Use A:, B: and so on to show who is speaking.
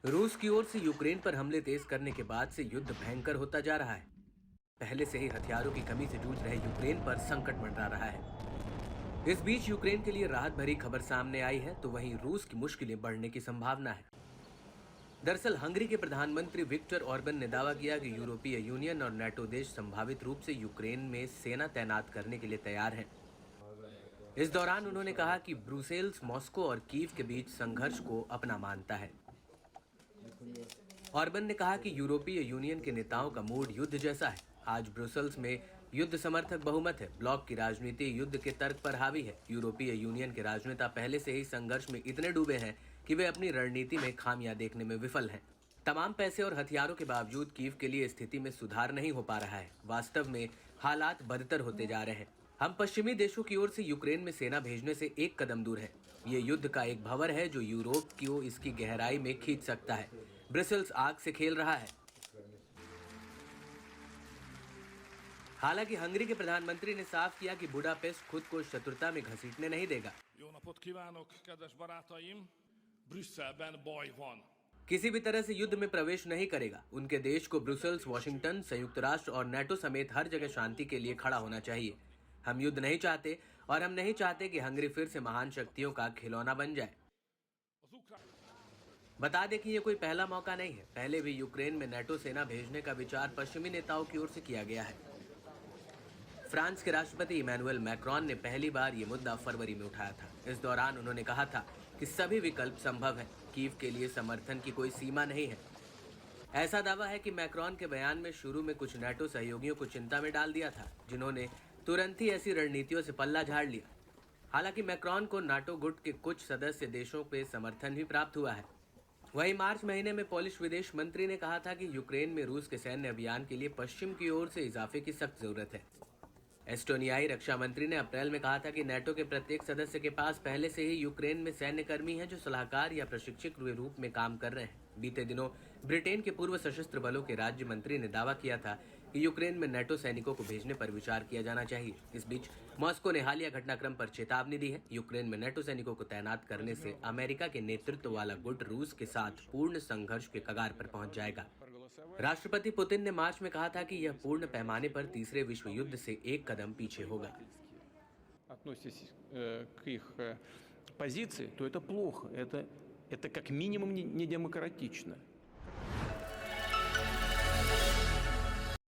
A: रूस की ओर से यूक्रेन पर हमले तेज करने के बाद से युद्ध भयंकर होता जा रहा है। पहले से ही हथियारों की कमी से जूझ रहे यूक्रेन पर संकट मंडरा रहा है। इस बीच यूक्रेन के लिए राहत भरी खबर सामने आई है, तो वहीं रूस की मुश्किलें बढ़ने की संभावना है। दरअसल हंगरी के प्रधानमंत्री विक्टर ऑर्बन ने दावा किया कि यूरोपीय यूनियन और नाटो देश संभावित रूप से यूक्रेन में सेना तैनात करने के लिए तैयार हैं। इस दौरान उन्होंने कहा कि ब्रुसेल्स मॉस्को और कीव के बीच संघर्ष को अपना मानता है। ऑर्बन ने कहा कि यूरोपीय यूनियन के नेताओं का मूड युद्ध जैसा है। आज ब्रुसेल्स में युद्ध समर्थक बहुमत है। ब्लॉक की राजनीति युद्ध के तर्क पर हावी है। यूरोपीय यूनियन के राजनेता पहले से ही संघर्ष में इतने डूबे हैं कि वे अपनी रणनीति में खामियां देखने में विफल हैं। तमाम पैसे और हथियारों के बावजूद कीव के लिए स्थिति में सुधार नहीं हो पा रहा है। वास्तव में हालात बदतर होते जा रहे हैं। हम पश्चिमी देशों की ओर से यूक्रेन में सेना भेजने से एक कदम दूर है। ये युद्ध का एक भंवर है जो यूरोप को इसकी गहराई में खींच सकता है। ब्रसेल्स आग से खेल रहा है। हालांकि हंगरी के प्रधानमंत्री ने साफ किया कि बुडापेस्ट खुद को शत्रुता में घसीटने नहीं देगा।
B: Jó napot kívánok, kedves barátaim! Brüsszelben baj van.
A: किसी भी तरह से युद्ध में प्रवेश नहीं करेगा। उनके देश को ब्रुसेल्स, वॉशिंगटन, संयुक्त राष्ट्र और नाटो समेत हर जगह शांति के लिए खड़ा होना चाहिए। हम युद्ध नहीं चाहते और हम नहीं चाहते कि हंगरी फिर से महान शक्तियों का खिलौना बन जाए।
B: Az ukrán
A: बता दें कि ये कोई पहला मौका नहीं है। पहले भी यूक्रेन में नाटो सेना भेजने का विचार पश्चिमी नेताओं की ओर से किया गया है। फ्रांस के राष्ट्रपति इमैनुअल मैक्रोन ने पहली बार ये मुद्दा फरवरी में उठाया था। इस दौरान उन्होंने कहा था कि सभी विकल्प संभव हैं। कीव के लिए समर्थन की कोई सीमा नहीं है। ऐसा दावा है कि मैक्रोन के बयान में शुरू में कुछ नाटो सहयोगियों को चिंता में डाल दिया था, जिन्होंने तुरंत ही ऐसी रणनीतियों से पल्ला झाड़ लिया। हालांकि मैक्रोन को नाटो गुट के कुछ सदस्य देशों पे समर्थन भी प्राप्त हुआ है। वहीं मार्च महीने में पोलिश विदेश मंत्री ने कहा था कि यूक्रेन में रूस के सैन्य अभियान के लिए पश्चिम की ओर से इजाफे की सख्त जरूरत है। एस्टोनियाई रक्षा मंत्री ने अप्रैल में कहा था कि नाटो के प्रत्येक सदस्य के पास पहले से ही यूक्रेन में सैन्य कर्मी हैं जो सलाहकार या प्रशिक्षक के रूप में काम कर रहे हैं। बीते दिनों ब्रिटेन के पूर्व सशस्त्र बलों के राज्य मंत्री ने दावा किया था कि यूक्रेन में नाटो सैनिकों को भेजने पर विचार किया जाना चाहिए। इस बीच मॉस्को ने हालिया घटनाक्रम पर चेतावनी दी है। यूक्रेन में नाटो सैनिकों को तैनात करने से अमेरिका के नेतृत्व वाला गुट रूस के साथ पूर्ण संघर्ष के कगार पर पहुंच जाएगा। राष्ट्रपति पुतिन ने मार्च में कहा था कि यह पूर्ण पैमाने पर तीसरे विश्व युद्ध से एक कदम पीछे होगा।
C: Относитесь к их позиции, то это плохо. Это как минимум недемократично.